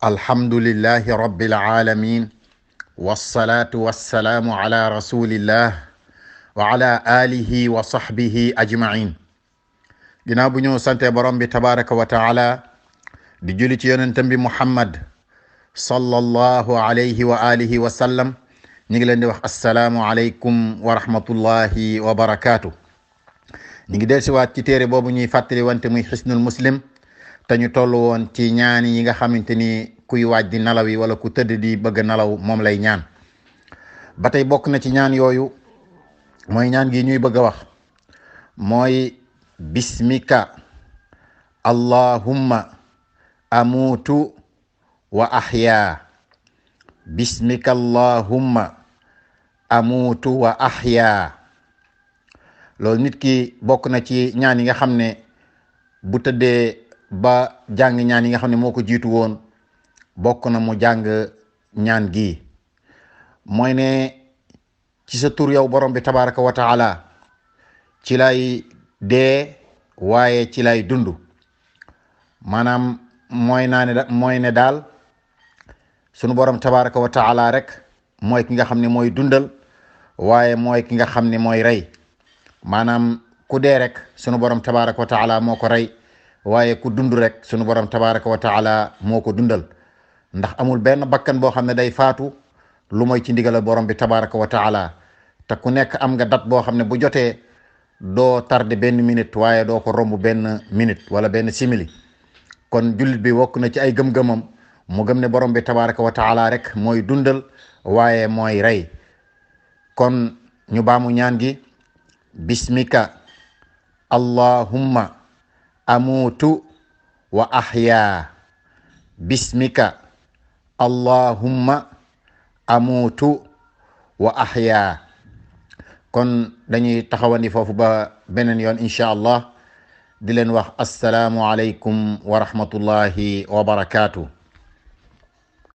alhamdulillahi rabbil alamin wassalatu wassalamu ala rasulillah wa ala alihi wa sahbihi ajmain. ginnaaw bu ñu sante borom bi tabaraka wa taala di julli ci yonentam bi muhammad sallallahu alayhi wa alihi wa sallam, ñi ngi leen di wax assalaamu alaykum wa rahmatullahi wa barakatuh. ñi ngi dellusiwaat ci téere boobu ñuy fàttali wante muy xisnul muslim, te ñu toll woon ci ñaan yi nga xamante ni kuy waaj di nalaw yi wala ku tëdd di bëgg nalaw moom lay ñaan. ba tey bokk na ci ñaan yooyu mooy ñaan gi ñuy bëgg a wax mooy bismika allahumma amutu wa ahya. bismika allahumma amutu wa ahya. loolu nit ki bokk na ci ñaan yi nga xam ne bu tëddee ba jàng ñaan yi nga xam ne moo ko jiitu woon, bokk na mu jàng ñaan gi. mooy ne ci sa tur yow borom bi tabaraka wa taala ci lay dee waaye ci lay dund. maanaam mooy ne daal sunu borom tabaraka wa taala rek mooy ki nga xam ne mooy dundal waaye mooy ki nga xam ne mooy rey. maanaam ku dee rek sunu borom tabaraka wa taala moo ko rey, waaye ku dund rek sunu borom tabaraka wa taala moo ko dundal. ndax amul benn bakkan boo xam ne day faatu lu mooy ci ndigal borom bi tabaraka wa taala. te ku nekk am nga dat boo xam ne bu jotee doo tardé benn minute waaye doo ko romb benn minute wala benn simili. kon jullit bi wokk na ci ay gëm-gëmam mu gëm ne borom bi tabaraka wa taala rek mooy dundal waaye mooy rey. kon ñu baamu ñaan gi bismika allahumma amutu wa ahya. bismika allahumma amutu wa ahya. kon dañuy taxawandi foofu ba beneen yoon incha allah di leen wax assalaamu alaykum wa rahmatullahi wa barakaatu.